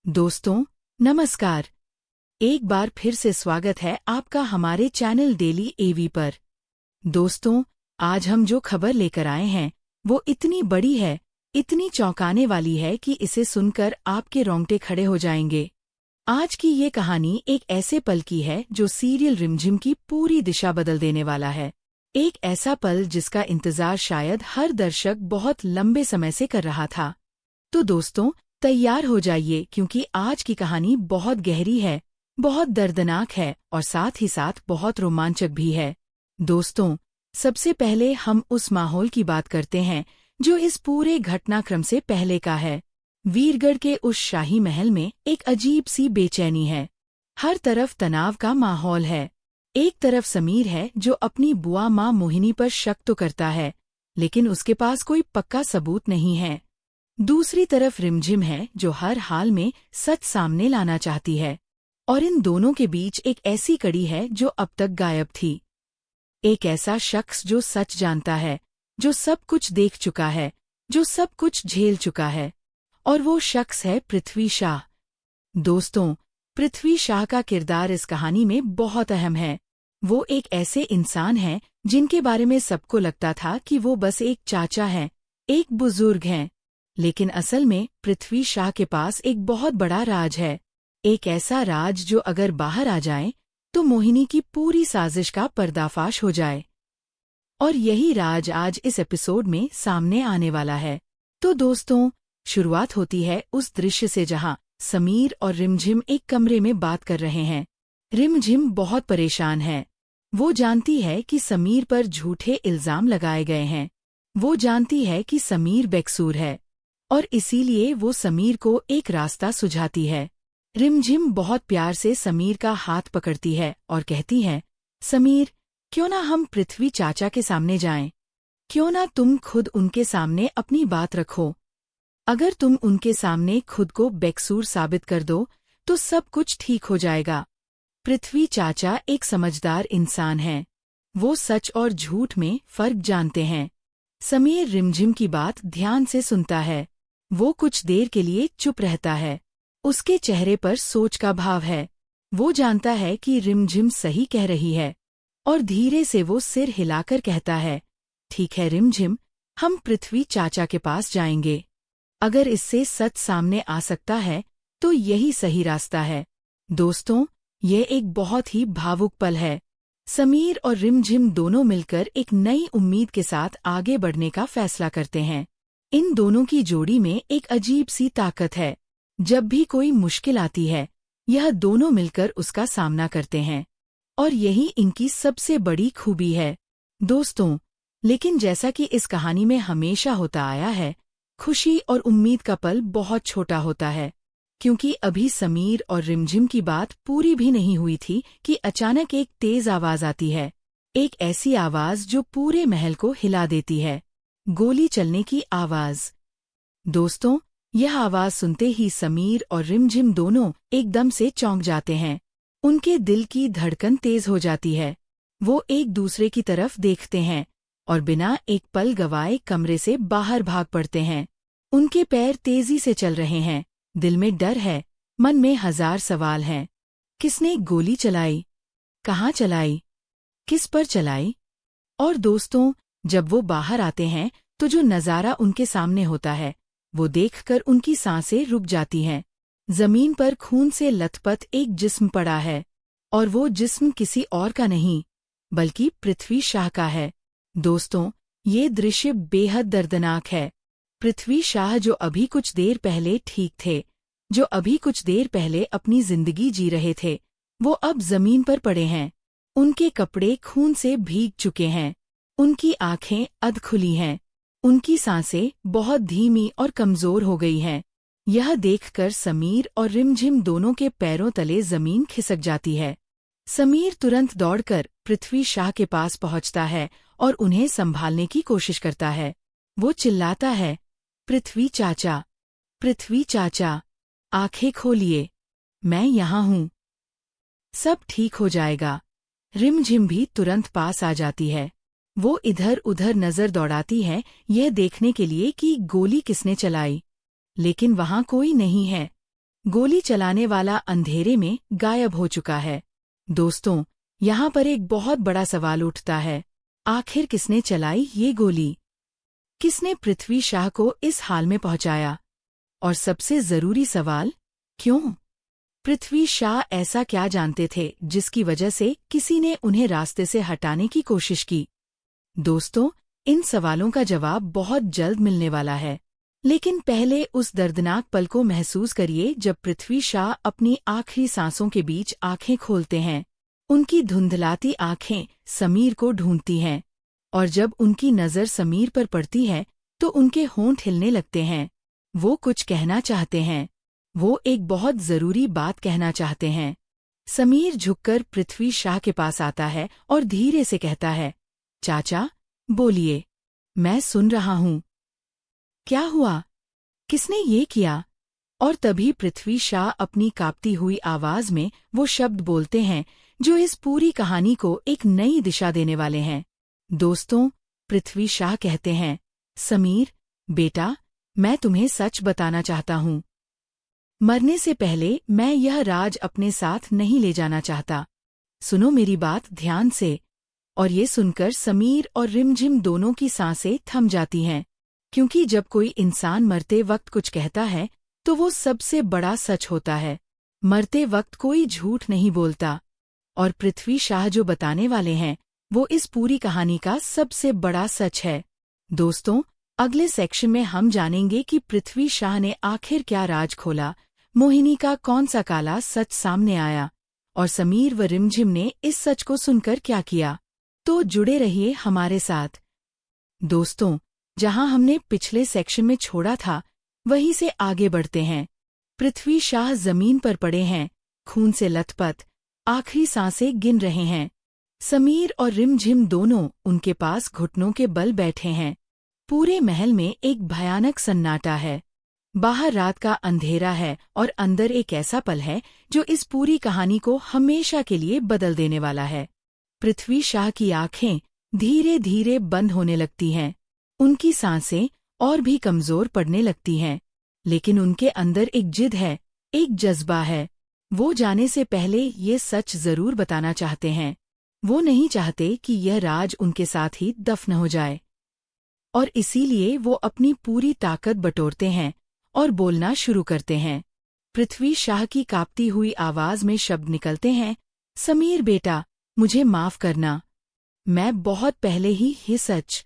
दोस्तों नमस्कार। एक बार फिर से स्वागत है आपका हमारे चैनल डेली एवी पर। दोस्तों आज हम जो खबर लेकर आए हैं वो इतनी बड़ी है, इतनी चौंकाने वाली है कि इसे सुनकर आपके रोंगटे खड़े हो जाएंगे। आज की ये कहानी एक ऐसे पल की है जो सीरियल रिमझिम की पूरी दिशा बदल देने वाला है। एक ऐसा पल जिसका इंतजार शायद हर दर्शक बहुत लंबे समय से कर रहा था। तो दोस्तों तैयार हो जाइए क्योंकि आज की कहानी बहुत गहरी है, बहुत दर्दनाक है और साथ ही साथ बहुत रोमांचक भी है। दोस्तों सबसे पहले हम उस माहौल की बात करते हैं जो इस पूरे घटनाक्रम से पहले का है। वीरगढ़ के उस शाही महल में एक अजीब सी बेचैनी है। हर तरफ तनाव का माहौल है। एक तरफ समीर है जो अपनी बुआ माँ मोहिनी पर शक तो करता है, लेकिन उसके पास कोई पक्का सबूत नहीं है। दूसरी तरफ रिमझिम है जो हर हाल में सच सामने लाना चाहती है। और इन दोनों के बीच एक ऐसी कड़ी है जो अब तक गायब थी। एक ऐसा शख्स जो सच जानता है, जो सब कुछ देख चुका है, जो सब कुछ झेल चुका है। और वो शख्स है पृथ्वी शाह। दोस्तों पृथ्वी शाह का किरदार इस कहानी में बहुत अहम है। वो एक ऐसे इंसान हैं जिनके बारे में सबको लगता था कि वो बस एक चाचा हैं, एक बुजुर्ग हैं। लेकिन असल में पृथ्वी शाह के पास एक बहुत बड़ा राज है। एक ऐसा राज जो अगर बाहर आ जाए तो मोहिनी की पूरी साजिश का पर्दाफाश हो जाए। और यही राज आज इस एपिसोड में सामने आने वाला है। तो दोस्तों शुरुआत होती है उस दृश्य से जहां समीर और रिमझिम एक कमरे में बात कर रहे हैं। रिमझिम बहुत परेशान है। वो जानती है कि समीर पर झूठे इल्जाम लगाए गए हैं। वो जानती है कि समीर बेकसूर है और इसीलिए वो समीर को एक रास्ता सुझाती है। रिमझिम बहुत प्यार से समीर का हाथ पकड़ती है और कहती है, समीर क्यों ना हम पृथ्वी चाचा के सामने जाएं? क्यों ना तुम खुद उनके सामने अपनी बात रखो? अगर तुम उनके सामने खुद को बेकसूर साबित कर दो तो सब कुछ ठीक हो जाएगा। पृथ्वी चाचा एक समझदार इंसान हैं। वो सच और झूठ में फर्क जानते हैं। समीर रिमझिम की बात ध्यान से सुनता है। वो कुछ देर के लिए चुप रहता है। उसके चेहरे पर सोच का भाव है। वो जानता है कि रिमझिम सही कह रही है और धीरे से वो सिर हिलाकर कहता है, ठीक है रिमझिम, हम पृथ्वी चाचा के पास जाएंगे। अगर इससे सच सामने आ सकता है तो यही सही रास्ता है। दोस्तों ये एक बहुत ही भावुक पल है। समीर और रिमझिम दोनों मिलकर एक नई उम्मीद के साथ आगे बढ़ने का फैसला करते हैं। इन दोनों की जोड़ी में एक अजीब सी ताकत है। जब भी कोई मुश्किल आती है यह दोनों मिलकर उसका सामना करते हैं और यही इनकी सबसे बड़ी खूबी है। दोस्तों लेकिन जैसा कि इस कहानी में हमेशा होता आया है, खुशी और उम्मीद का पल बहुत छोटा होता है। क्योंकि अभी समीर और रिमझिम की बात पूरी भी नहीं हुई थी कि अचानक एक तेज आवाज आती है। एक ऐसी आवाज जो पूरे महल को हिला देती है। गोली चलने की आवाज। दोस्तों यह आवाज सुनते ही समीर और रिमझिम दोनों एकदम से चौंक जाते हैं। उनके दिल की धड़कन तेज हो जाती है। वो एक दूसरे की तरफ देखते हैं और बिना एक पल गवाए कमरे से बाहर भाग पड़ते हैं। उनके पैर तेजी से चल रहे हैं। दिल में डर है, मन में हजार सवाल हैं। किसने गोली चलाई? कहाँ चलाई? किस पर चलाई? और दोस्तों जब वो बाहर आते हैं तो जो नज़ारा उनके सामने होता है वो देखकर उनकी सांसें रुक जाती हैं। जमीन पर खून से लथपथ एक जिस्म पड़ा है और वो जिस्म किसी और का नहीं बल्कि पृथ्वी शाह का है। दोस्तों ये दृश्य बेहद दर्दनाक है। पृथ्वी शाह जो अभी कुछ देर पहले ठीक थे, जो अभी कुछ देर पहले अपनी जिंदगी जी रहे थे, वो अब जमीन पर पड़े हैं। उनके कपड़े खून से भीग चुके हैं। उनकी आंखें अध खुली हैं। उनकी सांसें बहुत धीमी और कमजोर हो गई हैं। यह देखकर समीर और रिमझिम दोनों के पैरों तले जमीन खिसक जाती है। समीर तुरंत दौड़कर पृथ्वी शाह के पास पहुंचता है और उन्हें संभालने की कोशिश करता है। वो चिल्लाता है, पृथ्वी चाचा, पृथ्वी चाचा, आंखें खोलिए, मैं यहाँ हूँ, सब ठीक हो जाएगा। रिमझिम भी तुरंत पास आ जाती है। वो इधर उधर नजर दौड़ाती है यह देखने के लिए कि गोली किसने चलाई, लेकिन वहां कोई नहीं है। गोली चलाने वाला अंधेरे में गायब हो चुका है। दोस्तों, यहाँ पर एक बहुत बड़ा सवाल उठता है, आखिर किसने चलाई ये गोली? किसने पृथ्वी शाह को इस हाल में पहुंचाया? और सबसे जरूरी सवाल, क्यों? पृथ्वी शाह ऐसा क्या जानते थे जिसकी वजह से किसी ने उन्हें रास्ते से हटाने की कोशिश की? दोस्तों, इन सवालों का जवाब बहुत जल्द मिलने वाला है, लेकिन पहले उस दर्दनाक पल को महसूस करिए जब पृथ्वी शाह अपनी आखिरी सांसों के बीच आंखें खोलते हैं। उनकी धुंधलाती आंखें समीर को ढूंढती हैं, और जब उनकी नज़र समीर पर पड़ती है तो उनके होंठ हिलने लगते हैं। वो कुछ कहना चाहते हैं, वो एक बहुत जरूरी बात कहना चाहते हैं। समीर झुककर पृथ्वी शाह के पास आता है और धीरे से कहता है, चाचा, बोलिए, मैं सुन रहा हूँ। क्या हुआ? किसने ये किया? और तभी पृथ्वी शाह अपनी कांपती हुई आवाज में वो शब्द बोलते हैं जो इस पूरी कहानी को एक नई दिशा देने वाले हैं। दोस्तों, पृथ्वी शाह कहते हैं, समीर बेटा, मैं तुम्हें सच बताना चाहता हूँ। मरने से पहले मैं यह राज अपने साथ नहीं ले जाना चाहता। सुनो मेरी बात ध्यान से। और ये सुनकर समीर और रिमझिम दोनों की सांसें थम जाती हैं, क्योंकि जब कोई इंसान मरते वक्त कुछ कहता है तो वो सबसे बड़ा सच होता है। मरते वक्त कोई झूठ नहीं बोलता, और पृथ्वी शाह जो बताने वाले हैं वो इस पूरी कहानी का सबसे बड़ा सच है। दोस्तों, अगले सेक्शन में हम जानेंगे कि पृथ्वी शाह ने आखिर क्या राज खोला, मोहिनी का कौन सा काला सच सामने आया, और समीर व रिमझिम ने इस सच को सुनकर क्या किया। तो जुड़े रहिए हमारे साथ। दोस्तों, जहां हमने पिछले सेक्शन में छोड़ा था वहीं से आगे बढ़ते हैं। पृथ्वी शाह जमीन पर पड़े हैं, खून से लथपथ, आखिरी सांसें गिन रहे हैं। समीर और रिमझिम दोनों उनके पास घुटनों के बल बैठे हैं। पूरे महल में एक भयानक सन्नाटा है। बाहर रात का अंधेरा है और अंदर एक ऐसा पल है जो इस पूरी कहानी को हमेशा के लिए बदल देने वाला है। पृथ्वी शाह की आंखें धीरे धीरे बंद होने लगती हैं। उनकी सांसें और भी कमजोर पड़ने लगती हैं, लेकिन उनके अंदर एक जिद है, एक जज्बा है। वो जाने से पहले ये सच जरूर बताना चाहते हैं। वो नहीं चाहते कि यह राज उनके साथ ही दफन हो जाए, और इसीलिए वो अपनी पूरी ताकत बटोरते हैं और बोलना शुरू करते हैं। पृथ्वी शाह की कांपती हुई आवाज में शब्द निकलते हैं, समीर बेटा, मुझे माफ करना। मैं बहुत पहले ही ये सच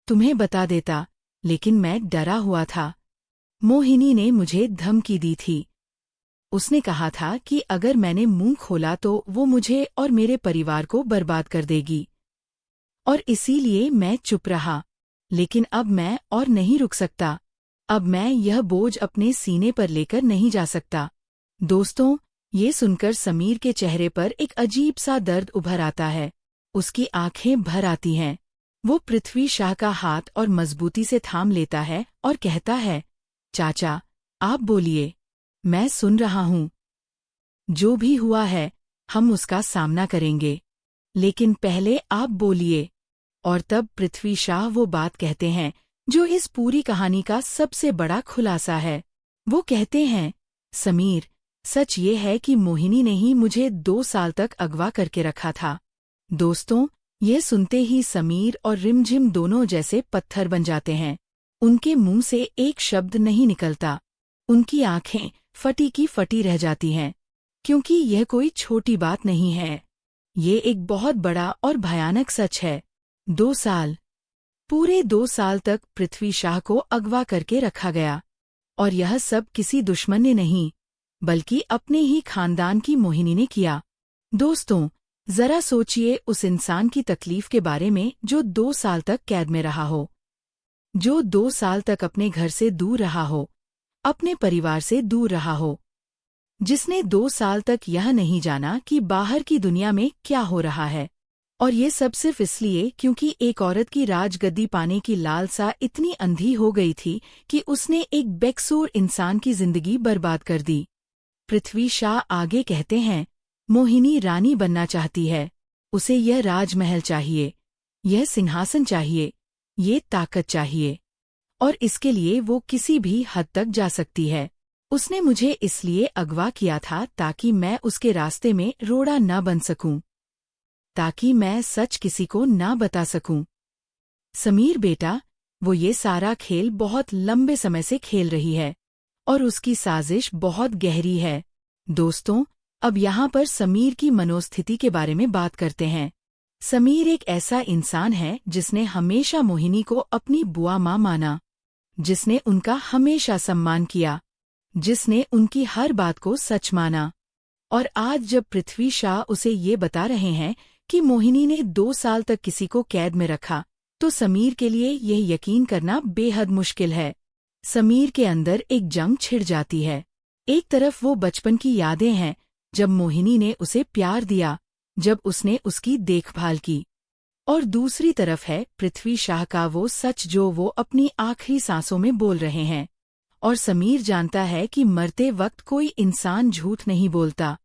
तुम्हें बता देता, लेकिन मैं डरा हुआ था। मोहिनी ने मुझे धमकी दी थी। उसने कहा था कि अगर मैंने मुंह खोला तो वो मुझे और मेरे परिवार को बर्बाद कर देगी, और इसीलिए मैं चुप रहा। लेकिन अब मैं और नहीं रुक सकता। अब मैं यह बोझ अपने सीने पर लेकर नहीं जा सकता। दोस्तों, ये सुनकर समीर के चेहरे पर एक अजीब सा दर्द उभर आता है। उसकी आंखें भर आती हैं। वो पृथ्वी शाह का हाथ और मजबूती से थाम लेता है और कहता है, चाचा, आप बोलिए, मैं सुन रहा हूँ। जो भी हुआ है हम उसका सामना करेंगे, लेकिन पहले आप बोलिए। और तब पृथ्वी शाह वो बात कहते हैं जो इस पूरी कहानी का सबसे बड़ा खुलासा है। वो कहते हैं, समीर, सच ये है कि मोहिनी ने ही मुझे 2 साल तक अगवा करके रखा था। दोस्तों, यह सुनते ही समीर और रिमझिम दोनों जैसे पत्थर बन जाते हैं। उनके मुंह से एक शब्द नहीं निकलता। उनकी आंखें फटी की फटी रह जाती हैं, क्योंकि यह कोई छोटी बात नहीं है। ये एक बहुत बड़ा और भयानक सच है। 2 साल, पूरे 2 साल तक पृथ्वी शाह को अगवा करके रखा गया, और यह सब किसी दुश्मन ने नहीं, बल्कि अपने ही खानदान की मोहिनी ने किया। दोस्तों, जरा सोचिए उस इंसान की तकलीफ के बारे में जो 2 साल तक कैद में रहा हो, जो 2 साल तक अपने घर से दूर रहा हो, अपने परिवार से दूर रहा हो, जिसने 2 साल तक यह नहीं जाना कि बाहर की दुनिया में क्या हो रहा है। और ये सब सिर्फ इसलिए क्योंकि एक औरत की राजगद्दी पाने की लालसा इतनी अंधी हो गई थी कि उसने एक बेकसूर इंसान की जिंदगी बर्बाद कर दी। पृथ्वी शाह आगे कहते हैं, मोहिनी रानी बनना चाहती है। उसे यह राजमहल चाहिए, यह सिंहासन चाहिए, ये ताकत चाहिए, और इसके लिए वो किसी भी हद तक जा सकती है। उसने मुझे इसलिए अगवा किया था ताकि मैं उसके रास्ते में रोड़ा न बन सकूं, ताकि मैं सच किसी को न बता सकूं। समीर बेटा, वो ये सारा खेल बहुत लंबे समय से खेल रही है और उसकी साजिश बहुत गहरी है। दोस्तों, अब यहाँ पर समीर की मनोस्थिति के बारे में बात करते हैं। समीर एक ऐसा इंसान है जिसने हमेशा मोहिनी को अपनी बुआ माँ माना, जिसने उनका हमेशा सम्मान किया, जिसने उनकी हर बात को सच माना। और आज जब पृथ्वी शाह उसे ये बता रहे हैं कि मोहिनी ने 2 साल तक किसी को कैद में रखा, तो समीर के लिए यह यकीन करना बेहद मुश्किल है। समीर के अंदर एक जंग छिड़ जाती है। एक तरफ वो बचपन की यादें हैं, जब मोहिनी ने उसे प्यार दिया, जब उसने उसकी देखभाल की, और दूसरी तरफ है पृथ्वी शाह का वो सच जो वो अपनी आखिरी सांसों में बोल रहे हैं। और समीर जानता है कि मरते वक्त कोई इंसान झूठ नहीं बोलता।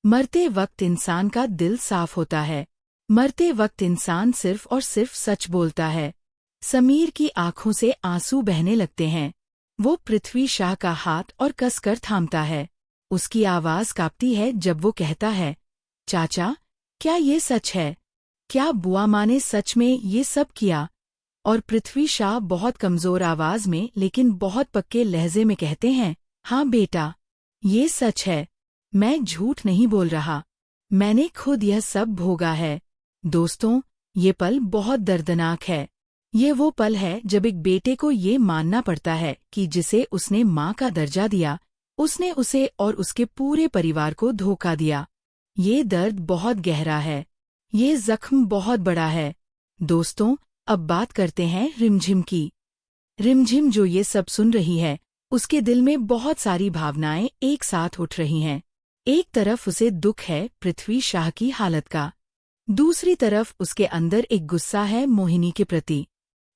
मरते वक्त इंसान का दिल साफ होता है। मरते वक्त इंसान सिर्फ और सिर्फ सच बोलता है। समीर की आंखों से आंसू बहने लगते हैं। वो पृथ्वी शाह का हाथ और कसकर थामता है। उसकी आवाज कांपती है जब वो कहता है, चाचा, क्या ये सच है? क्या बुआ माँ ने सच में ये सब किया? और पृथ्वी शाह बहुत कमजोर आवाज में लेकिन बहुत पक्के लहजे में कहते हैं, हाँ बेटा, ये सच है। मैं झूठ नहीं बोल रहा। मैंने खुद यह सब भोगा है। दोस्तों, ये पल बहुत दर्दनाक है। ये वो पल है जब एक बेटे को ये मानना पड़ता है कि जिसे उसने माँ का दर्जा दिया, उसने उसे और उसके पूरे परिवार को धोखा दिया। ये दर्द बहुत गहरा है। ये जख्म बहुत बड़ा है। दोस्तों, अब बात करते हैं रिमझिम की। रिमझिम जो ये सब सुन रही है, उसके दिल में बहुत सारी भावनाएं एक साथ उठ रही हैं। एक तरफ उसे दुख है पृथ्वी शाह की हालत का, दूसरी तरफ उसके अंदर एक गुस्सा है मोहिनी के प्रति।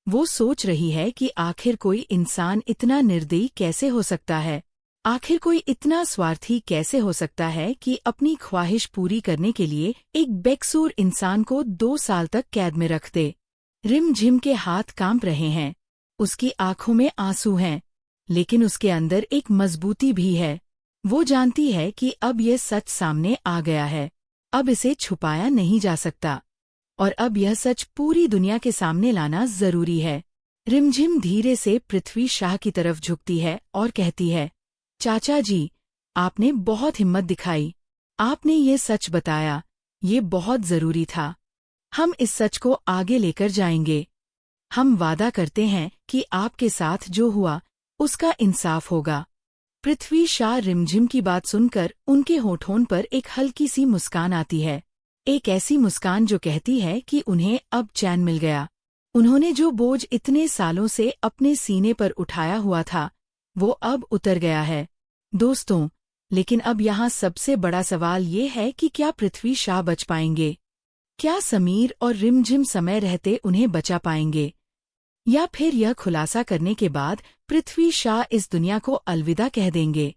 वो सोच रही है कि आखिर कोई इंसान इतना निर्दयी कैसे हो सकता है? आखिर कोई इतना स्वार्थी कैसे हो सकता है कि अपनी ख्वाहिश पूरी करने के लिए एक बेकसूर इंसान को 2 साल तक कैद में रख दे? रिमझिम के हाथ कांप रहे हैं, उसकी आंखों में आंसू हैं, लेकिन उसके अंदर एक मजबूती भी है। वो जानती है कि अब यह सच सामने आ गया है, अब इसे छुपाया नहीं जा सकता, और अब यह सच पूरी दुनिया के सामने लाना जरूरी है। रिमझिम धीरे से पृथ्वी शाह की तरफ झुकती है और कहती है, चाचा जी, आपने बहुत हिम्मत दिखाई। आपने ये सच बताया, ये बहुत जरूरी था। हम इस सच को आगे लेकर जाएंगे। हम वादा करते हैं कि आपके साथ जो हुआ, उसका इंसाफ होगा। पृथ्वी शाह रिमझिम की बात सुनकर उनके होठों पर एक हल्की सी मुस्कान आती है। एक ऐसी मुस्कान जो कहती है कि उन्हें अब चैन मिल गया। उन्होंने जो बोझ इतने सालों से अपने सीने पर उठाया हुआ था, वो अब उतर गया है। दोस्तों, लेकिन अब यहाँ सबसे बड़ा सवाल ये है कि क्या पृथ्वी शाह बच पाएंगे? क्या समीर और रिमझिम समय रहते उन्हें बचा पाएंगे? या फिर यह खुलासा करने के बाद पृथ्वी शाह इस दुनिया को अलविदा कह देंगे?